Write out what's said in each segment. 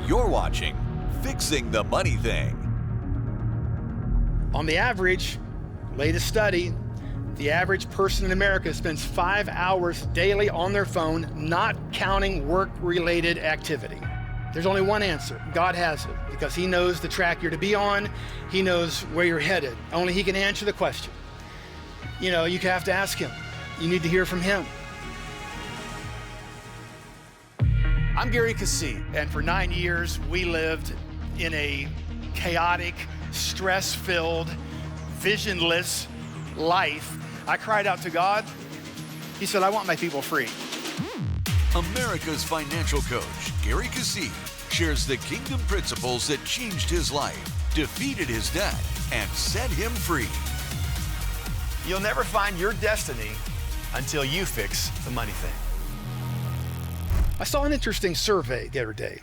You're watching Fixing the Money Thing. On the average, latest study, the average person in America spends 5 hours daily on their phone, not counting work-related activity. There's only one answer. God has it, because he knows the track you're to be on. He knows where you're headed. Only he can answer the question. You know, you have to ask him. You need to hear from him. I'm Gary Keesee, and for 9 years, we lived in a chaotic, stress-filled, visionless life. I cried out to God. He said, I want my people free. America's financial coach, Gary Keesee, shares the kingdom principles that changed his life, defeated his debt, and set him free. You'll never find your destiny until you fix the money thing. I saw an interesting survey the other day.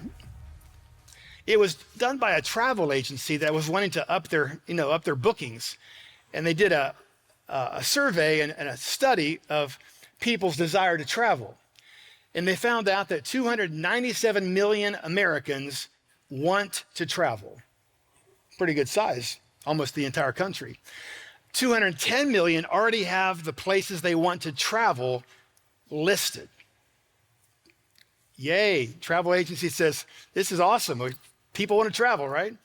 It was done by a travel agency that was wanting to up their bookings. And they did a survey and a study of people's desire to travel. And they found out that 297 million Americans want to travel. Pretty good size, almost the entire country. 210 million already have the places they want to travel listed. Yay, travel agency says, this is awesome. People want to travel, right?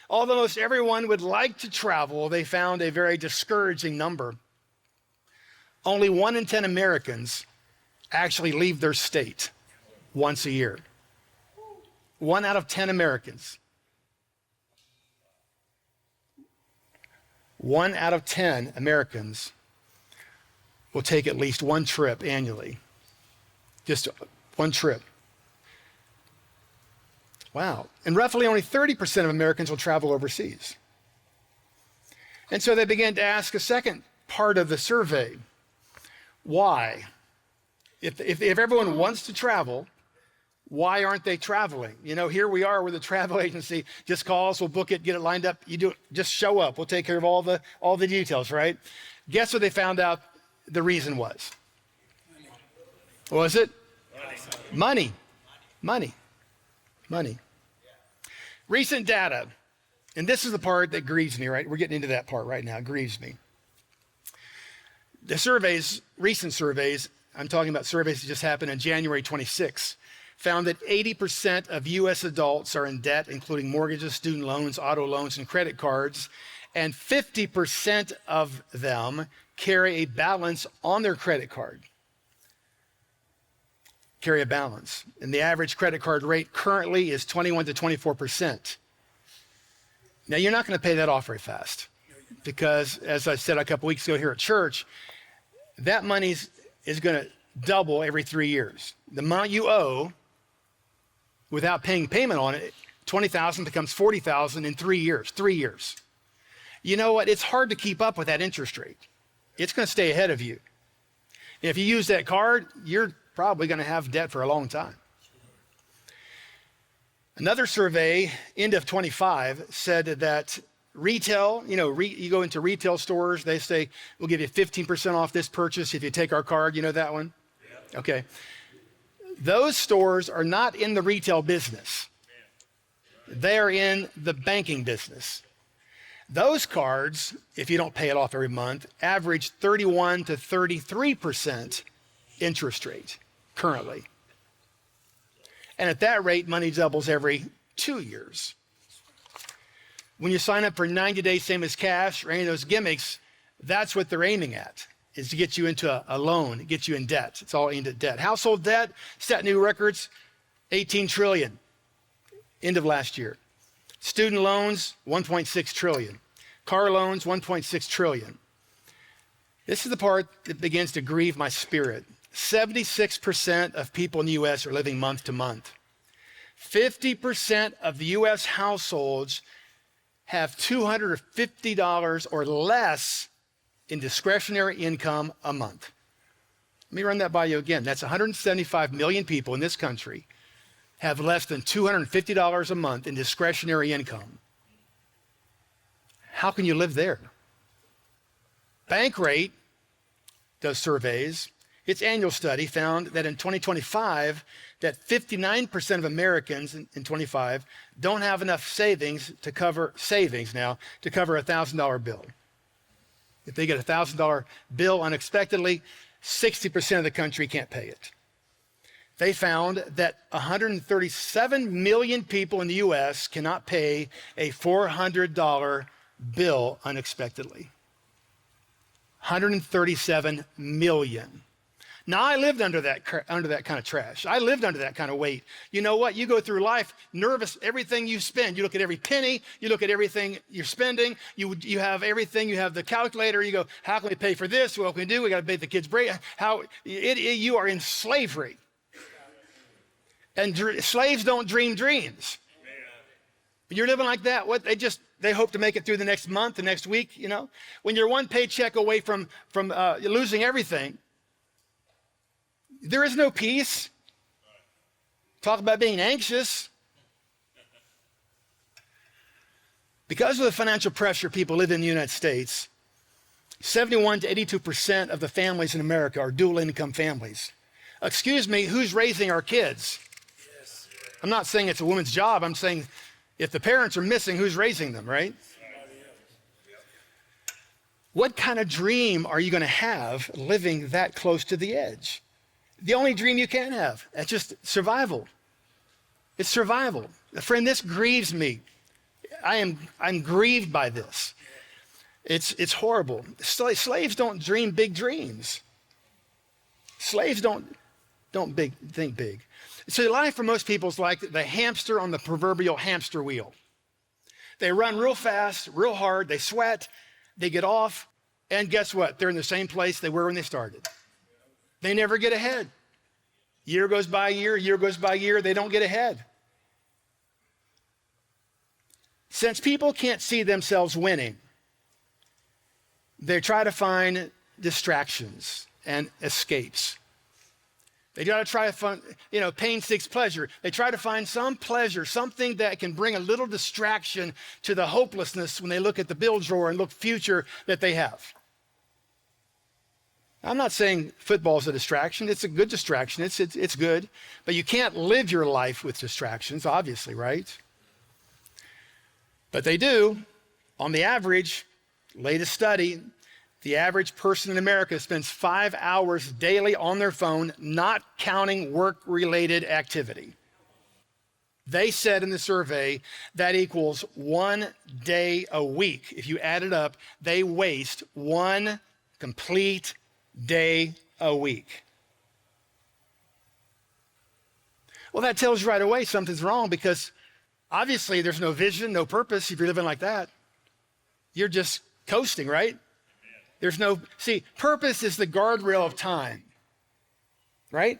Although most everyone would like to travel, they found a very discouraging number. Only 1 in 10 Americans actually leave their state once a year. 1 out of 10 Americans. 1 out of 10 Americans will take at least one trip annually. Just one trip. Wow. And roughly only 30% of Americans will travel overseas. And so they began to ask a second part of the survey. Why? If everyone wants to travel, why aren't they traveling? You know, here we are with a travel agency. Just call us, we'll book it, get it lined up. You do it, just show up. We'll take care of all the details, right? Guess what they found out the reason was? What was it? Money. Recent data, and this is the part that grieves me, right? We're getting into that part right now. It grieves me. The surveys, recent surveys, I'm talking about surveys that just happened on January 26, found that 80% of U.S. adults are in debt, including mortgages, student loans, auto loans, and credit cards, and 50% of them carry a balance on their credit card. Carry a balance. And the average credit card rate currently is 21 to 24%. Now, you're not going to pay that off very fast because, as I said a couple weeks ago here at church, that money is going to double every 3 years. The amount you owe without paying payment on it, $20,000 becomes $40,000 in 3 years. 3 years. You know what? It's hard to keep up with that interest rate. It's going to stay ahead of you. If you use that card, you're probably going to have debt for a long time. Another survey, end of 25, said that retail, you go into retail stores, they say, we'll give you 15% off this purchase if you take our card. You know that one? Yeah. Okay. Those stores are not in the retail business. They are in the banking business. Those cards, if you don't pay it off every month, average 31 to 33% interest rate currently. And at that rate, money doubles every 2 years. When you sign up for 90 days, same as cash or any of those gimmicks, that's what they're aiming at, is to get you into a loan, get you in debt. It's all aimed at debt. Household debt set new records, 18 trillion, end of last year. Student loans, 1.6 trillion. Car loans, 1.6 trillion. This is the part that begins to grieve my spirit. 76% of people in the U.S. are living month to month. 50% of the U.S. households have $250 or less in discretionary income a month. Let me run that by you again. That's 175 million people in this country have less than $250 a month in discretionary income. How can you live there? Bankrate does surveys. Its annual study found that in 2025, that 59% of Americans in 25 don't have enough savings to cover a $1,000 bill. If they get a $1,000 bill unexpectedly, 60% of the country can't pay it. They found that 137 million people in the US cannot pay a $400 bill unexpectedly. 137 million. Now, I lived under that kind of trash. I lived under that kind of weight. You know what? You go through life nervous, everything you spend. You look at every penny. You look at everything you're spending. You have everything. You have the calculator. You go, how can we pay for this? What can we do? We got to pay the kids' break. You are in slavery. And slaves don't dream dreams. You're living like that. They hope to make it through the next month, the next week, you know. When you're one paycheck away from losing everything, there is no peace. Talk about being anxious. Because of the financial pressure people live in the United States, 71 to 82% of the families in America are dual income families. Excuse me, who's raising our kids? I'm not saying it's a woman's job. I'm saying if the parents are missing, who's raising them, right? What kind of dream are you going to have living that close to the edge? The only dream you can have. It's just survival. It's survival. Friend, this grieves me. I'm grieved by this. It's horrible. Slaves don't dream big dreams. Slaves don't think big. So life for most people is like the hamster on the proverbial hamster wheel. They run real fast, real hard, they sweat, they get off, and guess what? They're in the same place they were when they started. They never get ahead. Year goes by year goes by year, they don't get ahead. Since people can't see themselves winning, they try to find distractions and escapes. They try to find, pain seeks pleasure. They try to find some pleasure, something that can bring a little distraction to the hopelessness when they look at the bill drawer and look future that they have. I'm not saying football is a distraction. It's a good distraction. It's good. But you can't live your life with distractions, obviously, right? But they do. On the average, latest study, the average person in America spends 5 hours daily on their phone, not counting work-related activity. They said in the survey that equals 1 day a week. If you add it up, they waste 1 complete day a week. Well, that tells you right away something's wrong, because obviously there's no vision, no purpose if you're living like that. You're just coasting, right? Purpose is the guardrail of time, right?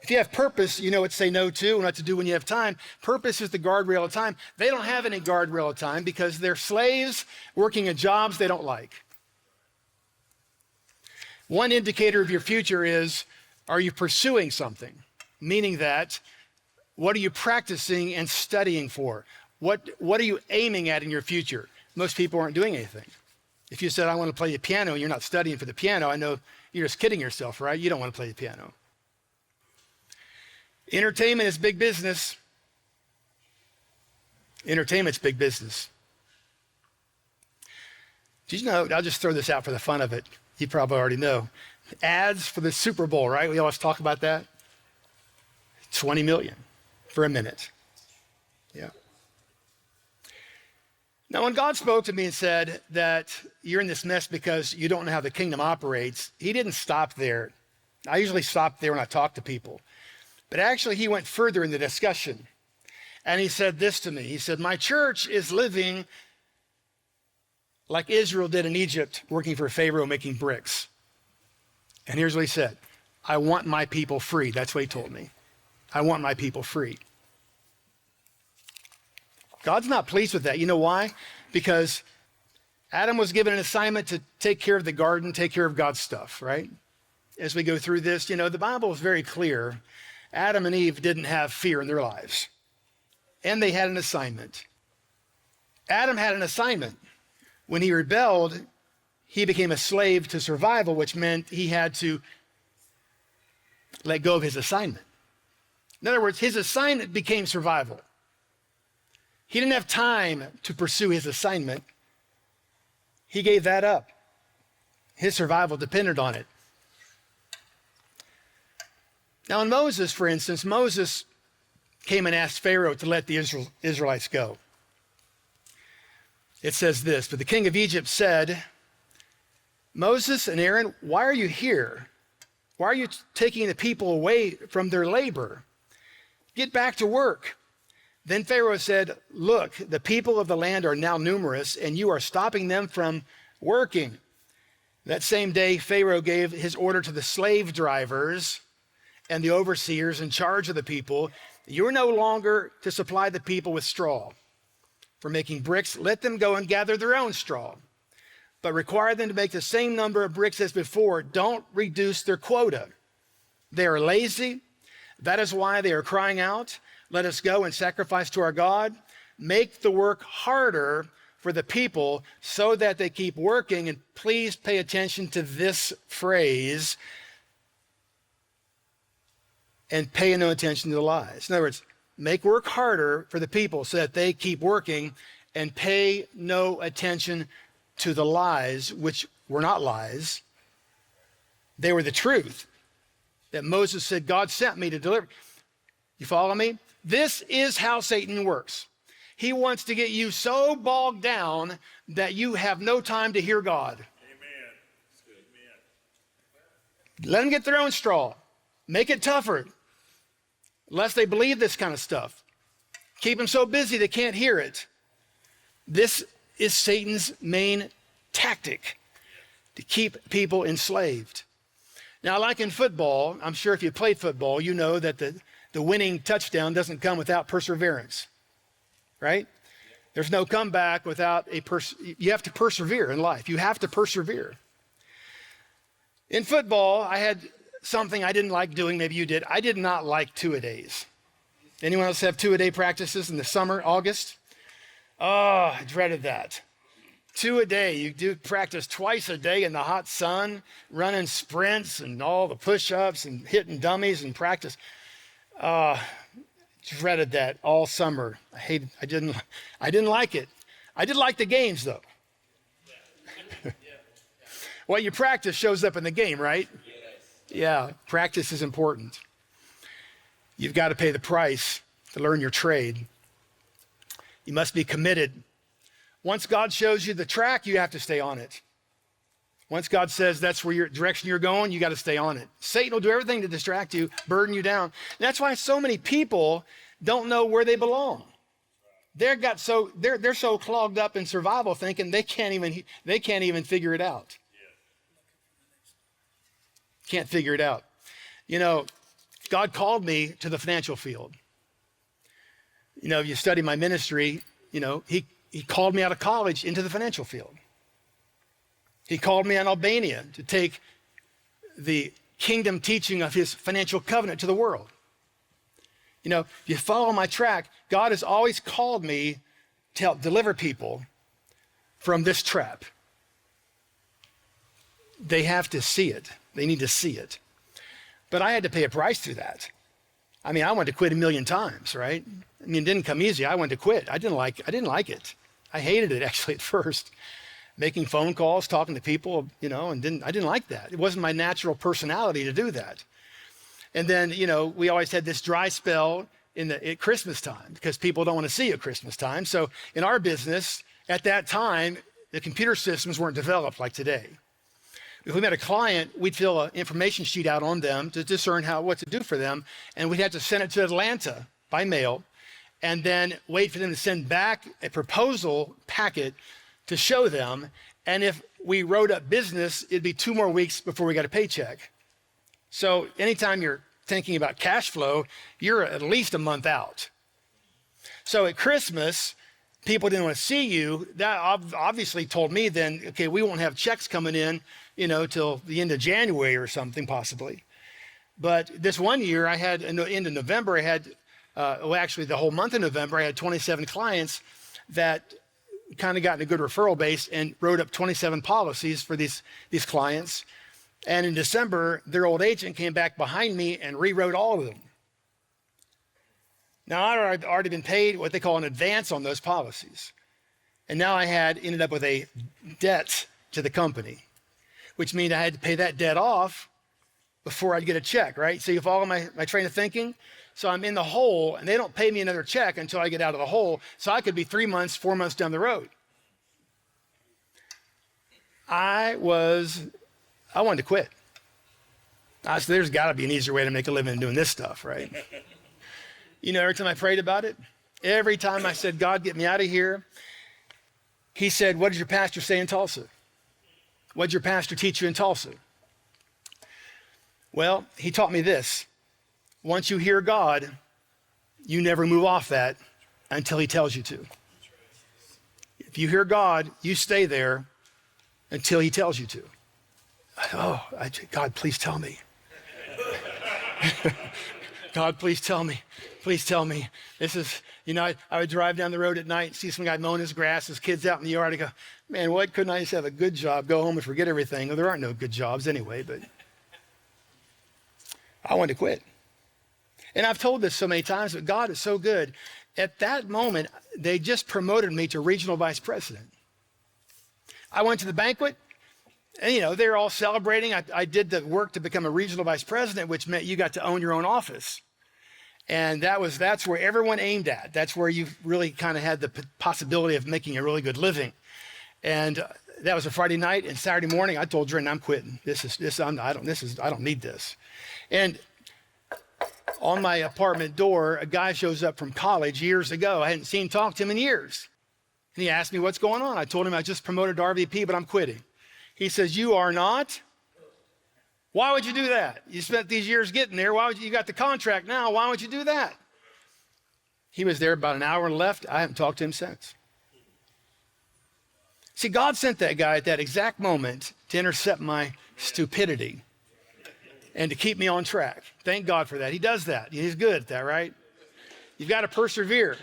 If you have purpose, you know what to say no to and what to do when you have time. Purpose is the guardrail of time. They don't have any guardrail of time because they're slaves working in jobs they don't like. One indicator of your future is, are you pursuing something? Meaning that, what are you practicing and studying for? What are you aiming at in your future? Most people aren't doing anything. If you said, I want to play the piano, and you're not studying for the piano, I know you're just kidding yourself, right? You don't want to play the piano. Entertainment is big business. Entertainment's big business. Did you know, I'll just throw this out for the fun of it. You probably already know. Ads for the Super Bowl, right? We always talk about that. 20 million for a minute. Yeah. Now, when God spoke to me and said that you're in this mess because you don't know how the kingdom operates, he didn't stop there. I usually stop there when I talk to people. But actually, he went further in the discussion. And he said this to me. He said, my church is living like Israel did in Egypt, working for Pharaoh, making bricks. And here's what he said. I want my people free. That's what he told me. I want my people free. God's not pleased with that. You know why? Because Adam was given an assignment to take care of the garden, take care of God's stuff, right? As we go through this, the Bible is very clear. Adam and Eve didn't have fear in their lives. And they had an assignment. Adam had an assignment. When he rebelled, he became a slave to survival, which meant he had to let go of his assignment. In other words, his assignment became survival. He didn't have time to pursue his assignment. He gave that up. His survival depended on it. Now in Moses, for instance, Moses came and asked Pharaoh to let the Israelites go. It says this, but the king of Egypt said, Moses and Aaron, why are you here? Why are you taking the people away from their labor? Get back to work. Then Pharaoh said, look, the people of the land are now numerous, and you are stopping them from working. That same day, Pharaoh gave his order to the slave drivers and the overseers in charge of the people. You're no longer to supply the people with straw for making bricks. Let them go and gather their own straw, but require them to make the same number of bricks as before. Don't reduce their quota. They are lazy. That is why they are crying out, let us go and sacrifice to our God. Make the work harder for the people so that they keep working. And please pay attention to this phrase, and pay no attention to the lies. In other words, make work harder for the people so that they keep working, and pay no attention to the lies, which were not lies. They were the truth that Moses said, God sent me to deliver. You follow me? This is how Satan works. He wants to get you so bogged down that you have no time to hear God. Amen. Let them get their own straw. Make it tougher, lest they believe this kind of stuff. Keep them so busy they can't hear it. This is Satan's main tactic, to keep people enslaved. Now, like in football, I'm sure if you played football, you know that the winning touchdown doesn't come without perseverance, right? There's no comeback without you have to persevere in life. You have to persevere. In football, I had something I didn't like doing. Maybe you did. I did not like two-a-days. Anyone else have two-a-day practices in the summer, August? Oh, I dreaded that. Two-a-day. You do practice twice a day in the hot sun, running sprints and all the push-ups and hitting dummies and practice. Dreaded that all summer. I didn't like it. I did like the games though. What you practice shows up in the game, right? Yeah, practice is important. You've got to pay the price to learn your trade. You must be committed. Once God shows you the track, you have to stay on it. Once God says that's where your direction you're going, you got to stay on it. Satan will do everything to distract you, burden you down. And that's why so many people don't know where they belong. They're so clogged up in survival thinking they can't even figure it out. Can't figure it out. You know, God called me to the financial field. You know, if you study my ministry, you know, he called me out of college into the financial field. He called me in Albania to take the kingdom teaching of his financial covenant to the world. You know, if you follow my track, God has always called me to help deliver people from this trap. They have to see it. They need to see it. But I had to pay a price through that. I mean, I wanted to quit a million times, right? I mean, it didn't come easy. I wanted to quit. I didn't like it. I hated it actually at first. Making phone calls, talking to people, you know, and I didn't like that. It wasn't my natural personality to do that. And then, you know, we always had this dry spell at Christmas time because people don't want to see you at Christmas time. So in our business, at that time, the computer systems weren't developed like today. If we met a client, we'd fill an information sheet out on them to discern what to do for them. And we'd have to send it to Atlanta by mail and then wait for them to send back a proposal packet to show them. And if we wrote up business, it'd be 2 more weeks before we got a paycheck. So anytime you're thinking about cash flow, you're at least a month out. So at Christmas, people didn't want to see you. That obviously told me then, okay, we won't have checks coming in, you know, till the end of January or something possibly. But this one year I had, in the end of November, I had, actually the whole month of November, I had 27 clients that kind of got in a good referral base and wrote up 27 policies for these clients. And in December, their old agent came back behind me and rewrote all of them. Now, I'd already been paid what they call an advance on those policies. And now I had ended up with a debt to the company, which means I had to pay that debt off before I'd get a check, right? So you follow my train of thinking? So I'm in the hole, and they don't pay me another check until I get out of the hole. So I could be 3 months, 4 months down the road. I wanted to quit. I said, there's got to be an easier way to make a living than doing this stuff, right? You know, every time I prayed about it, every time I said, God, get me out of here, he said, what did your pastor say in Tulsa? What did your pastor teach you in Tulsa? Well, he taught me this. Once you hear God, you never move off that until he tells you to. If you hear God, you stay there until he tells you to. God, please tell me. God, please tell me. Please tell me. This is, you know, I would drive down the road at night, see some guy mowing his grass, his kids out in the yard. I go, man, why couldn't I just have a good job, go home and forget everything? Well, there aren't no good jobs anyway, but I wanted to quit. And I've told this so many times, but God is so good. At that moment, they just promoted me to regional vice president. I went to the banquet, and, you know, they were all celebrating. I did the work to become a regional vice president, which meant you got to own your own office. And that's where everyone aimed at. That's where you really kind of had the possibility of making a really good living. And that was a Friday night, and Saturday morning I told Drenda, I'm quitting. I don't need this. And on my apartment door, a guy shows up from college years ago. I hadn't seen talk to him in years. And he asked me what's going on. I told him I just promoted to RVP, but I'm quitting. He says, you are not? Why would you do that? You spent these years getting there. You got the contract now. Why would you do that? He was there about an hour and left. I haven't talked to him since. See, God sent that guy at that exact moment to intercept my stupidity and to keep me on track. Thank God for that. He does that. He's good at that, right? You've got to persevere.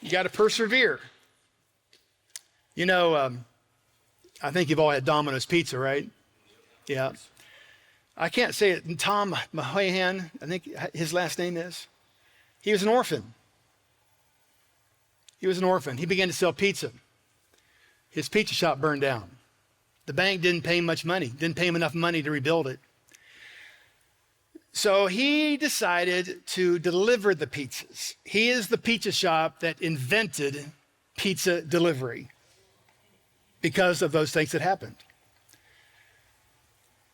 You got to persevere. You know, I think you've all had Domino's pizza, right? Yeah. I can't say it. Tom Mahahan, I think his last name is. He was an orphan. He was an orphan. He began to sell pizza. His pizza shop burned down. The bank didn't pay him much money, didn't pay him enough money to rebuild it. So he decided to deliver the pizzas. He is the pizza shop that invented pizza delivery because of those things that happened.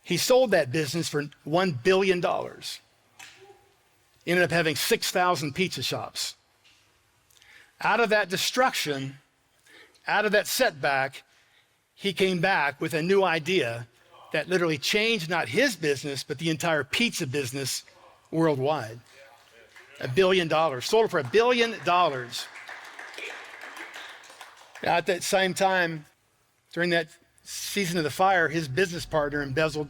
He sold that business for $1 billion. Ended up having 6,000 pizza shops. Out of that destruction, out of that setback, he came back with a new idea that literally changed not his business, but the entire pizza business worldwide. $1 billion, sold it for $1 billion. At that same time, during that season of the fire, his business partner embezzled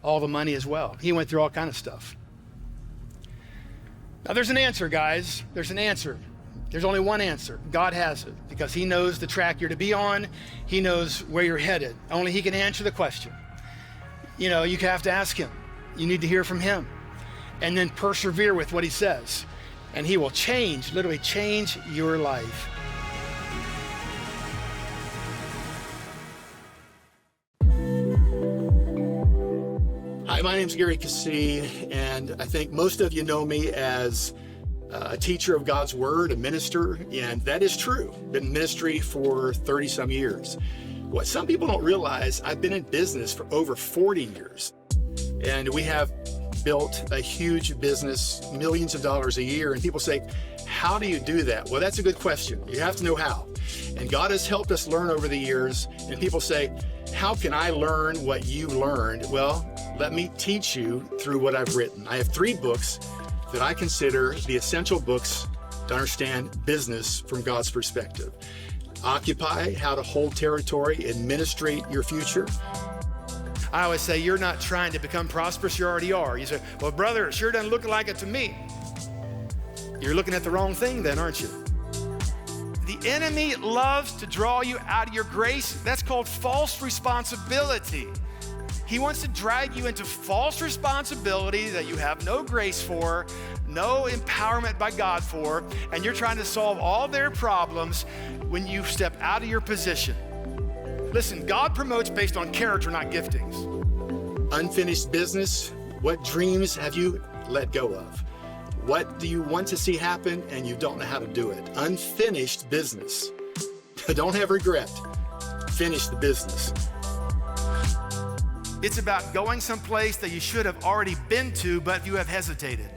all the money as well. He went through all kind of stuff. Now there's an answer, guys. There's an answer. There's only one answer. God has it, because he knows the track you're to be on. He knows where you're headed. Only he can answer the question. You know, you have to ask him. You need to hear from him. And then persevere with what he says. And he will literally change your life. Hi, my name's Gary Keesee, and I think most of you know me as a teacher of God's Word, a minister, and that is true. Been in ministry for 30 some years. What some people don't realize, I've been in business for over 40 years, and we have built a huge business, millions of dollars a year, and people say, how do you do that? Well, that's a good question. You have to know how. And God has helped us learn over the years, and people say, how can I learn what you learned? Well, let me teach you through what I've written. I have 3 books that I consider the essential books to understand business from God's perspective. Occupy, How to Hold Territory, Administrate Your Future. I always say, you're not trying to become prosperous, you already are. You say, well, brother, it sure doesn't look like it to me. You're looking at the wrong thing then, aren't you? The enemy loves to draw you out of your grace. That's called false responsibility. He wants to drag you into false responsibility that you have no grace for, no empowerment by God for, and you're trying to solve all their problems when you step out of your position. Listen, God promotes based on character, not giftings. Unfinished business, what dreams have you let go of? What do you want to see happen and you don't know how to do it? Unfinished business. Don't have regret. Finish the business. It's about going someplace that you should have already been to, but you have hesitated.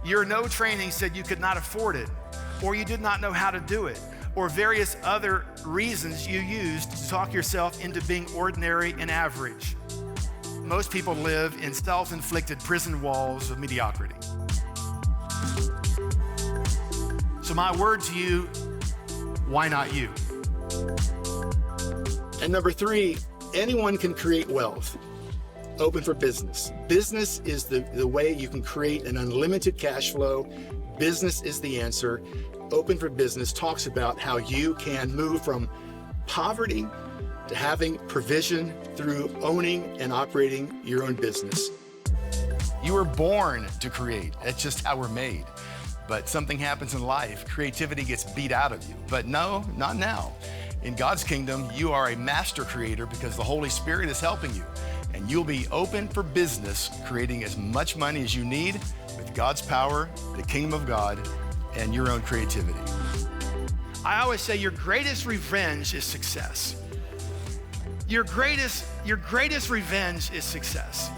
Your no training said you could not afford it, or you did not know how to do it, or various other reasons you used to talk yourself into being ordinary and average. Most people live in self-inflicted prison walls of mediocrity. So my word to you, why not you? And number 3, anyone can create wealth. Open for business. Business is the way you can create an unlimited cash flow. Business is the answer. Open for Business talks about how you can move from poverty to having provision through owning and operating your own business. You were born to create. That's just how we're made. But something happens in life, creativity gets beat out of you. But no, not now. In God's kingdom, you are a master creator because the Holy Spirit is helping you. And you'll be open for business, creating as much money as you need with God's power, the kingdom of God, and your own creativity. I always say your greatest revenge is success. Your greatest revenge is success.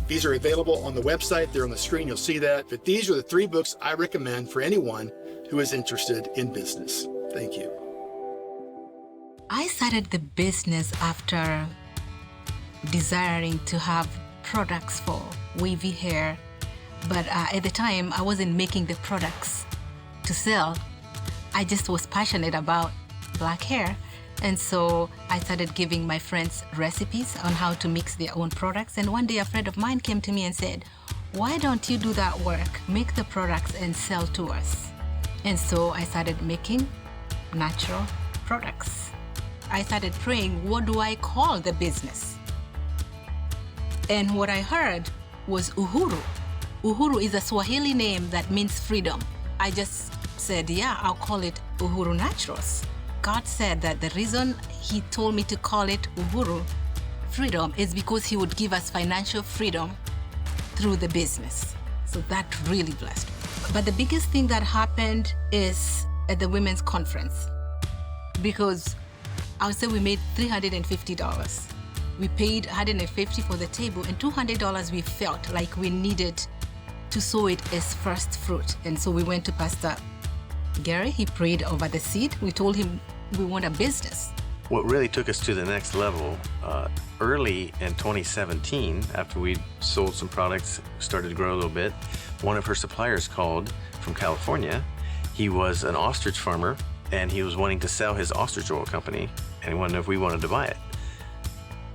These are available on the website. They're on the screen. You'll see that. But these are the 3 books I recommend for anyone who is interested in business. Thank you. I started the business after desiring to have products for wavy hair. But at the time, I wasn't making the products to sell. I just was passionate about black hair. And so I started giving my friends recipes on how to mix their own products. And one day a friend of mine came to me and said, why don't you do that work? Make the products and sell to us. And so I started making natural products. I started praying, what do I call the business? And what I heard was Uhuru. Uhuru is a Swahili name that means freedom. I just said, yeah, I'll call it Uhuru Naturals. God said that the reason he told me to call it Uhuru, freedom, is because he would give us financial freedom through the business. So that really blessed me. But the biggest thing that happened is at the women's conference, because I would say we made $350. We paid $150 for the table, and $200 we felt like we needed to sow it as first fruit. And so we went to Pastor Gary. He prayed over the seed. We told him we want a business. What really took us to the next level, early in 2017, after we sold some products, started to grow a little bit, one of her suppliers called from California. He was an ostrich farmer, and he was wanting to sell his ostrich oil company, and he wanted to know if we wanted to buy it.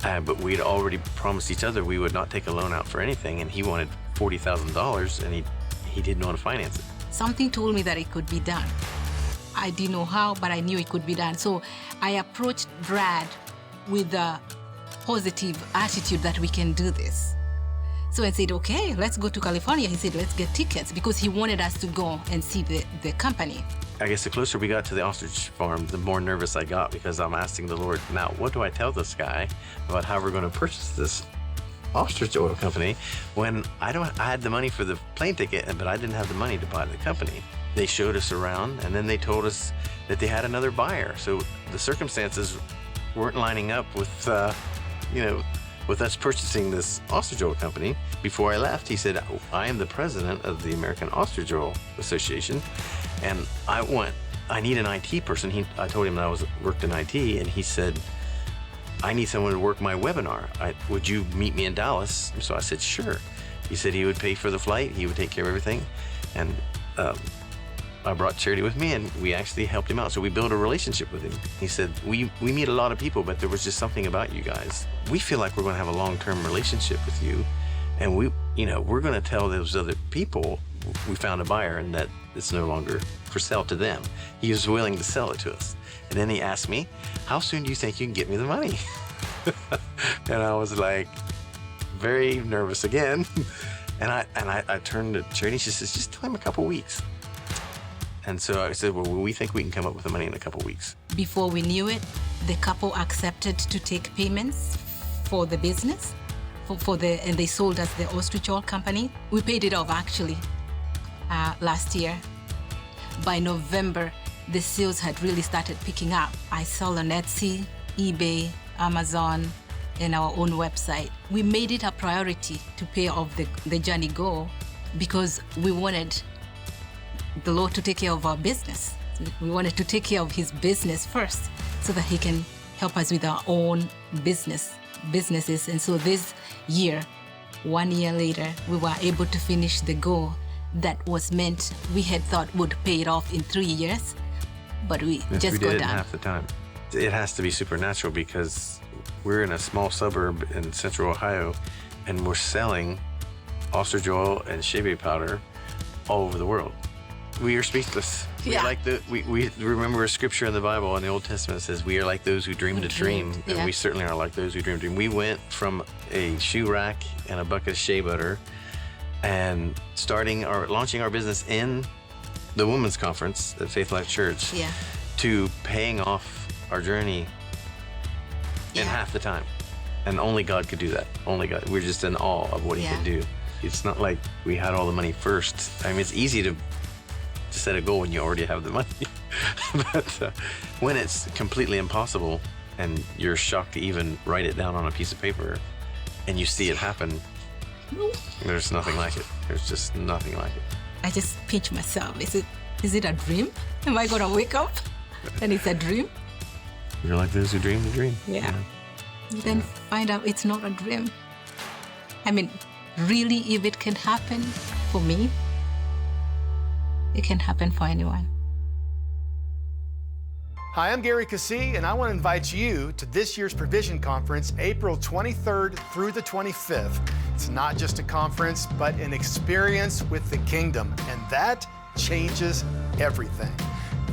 But we'd already promised each other we would not take a loan out for anything, and he wanted $40,000, and he didn't want to finance it. Something told me that it could be done. I didn't know how, but I knew it could be done. So I approached Brad with a positive attitude that we can do this. So I said, okay, let's go to California. He said, let's get tickets, because he wanted us to go and see the company. I guess the closer we got to the ostrich farm, the more nervous I got, because I'm asking the Lord, now, what do I tell this guy about how we're going to purchase this ostrich oil company when I had the money for the plane ticket, but I didn't have the money to buy the company. They showed us around, and then they told us that they had another buyer. So the circumstances weren't lining up with, with us purchasing this ostrich oil company. Before I left, he said, I am the president of the American Ostrich Oil Association, and I need an IT person. I told him I worked in IT, and he said, I need someone to work my webinar. Would you meet me in Dallas? So I said, sure. He said he would pay for the flight, he would take care of everything. And I brought Charity with me, and we actually helped him out. So we built a relationship with him. He said, we meet a lot of people, but there was just something about you guys. We feel like we're going to have a long-term relationship with you. And we're going to tell those other people we found a buyer and that it's no longer for sale to them. He was willing to sell it to us. And then he asked me, how soon do you think you can get me the money? And I was like, very nervous again. And I turned to Charity. She says, just tell him a couple weeks. And so I said, well, we think we can come up with the money in a couple weeks. Before we knew it, the couple accepted to take payments for the business, and they sold us the ostrich oil company. We paid it off actually last year. By November, the sales had really started picking up. I sell on Etsy, eBay, Amazon, and our own website. We made it a priority to pay off the Johnny Go because we wanted the Lord to take care of our business. We wanted to take care of his business first so that he can help us with our own businesses. And so this year, 1 year later, we were able to finish the goal that was meant, we had thought would pay it off in 3 years, but we Yes, just we got did it in done. half the time. It has to be supernatural because we're in a small suburb in central Ohio and we're selling ostrich oil and shea powder all over the world. We are speechless. Yeah. We remember a scripture in the Bible in the Old Testament that says we are like those who dreamed a dream, yeah. and we certainly are like those who dreamed a dream. We went from a shoe rack and a bucket of shea butter and launching our business in the women's conference at Faith Life Church Yeah. to paying off our journey in Yeah. half the time. And only God could do that. Only God. We're just in awe of what he Yeah. can do. It's not like we had all the money first. I mean, it's easy to set a goal when you already have the money. But when it's completely impossible and you're shocked to even write it down on a piece of paper and you see it happen, there's nothing like it. There's just nothing like it. I just pinch myself. Is it a dream? Am I gonna wake up and it's a dream? You're like those who dream the dream. Yeah. Then find out it's not a dream. I mean, really, if it can happen for me, it can happen for anyone. Hi, I'm Gary Keesee, and I want to invite you to this year's Provision Conference, April 23rd through the 25th. It's not just a conference, but an experience with the kingdom, and that changes everything.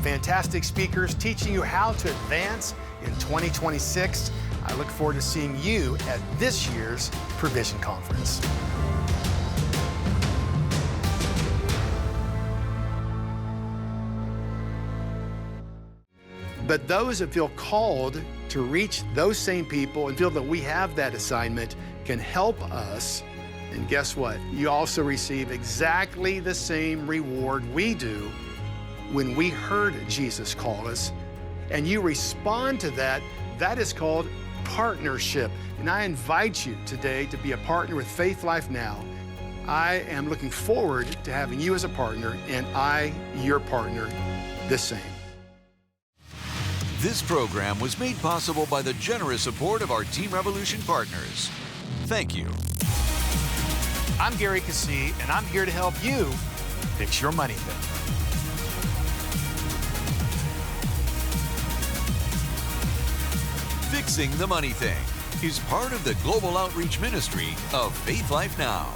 Fantastic speakers teaching you how to advance in 2026. I look forward to seeing you at this year's Provision Conference. But those that feel called to reach those same people and feel that we have that assignment can help us. And guess what? You also receive exactly the same reward we do when we heard Jesus call us. And you respond to that. That is called partnership. And I invite you today to be a partner with Faith Life Now. I am looking forward to having you as a partner, and I, your partner, the same. This program was made possible by the generous support of our Team Revolution partners. Thank you. I'm Gary Keesee, and I'm here to help you fix your money thing. Fixing the Money Thing is part of the global outreach ministry of Faith Life Now.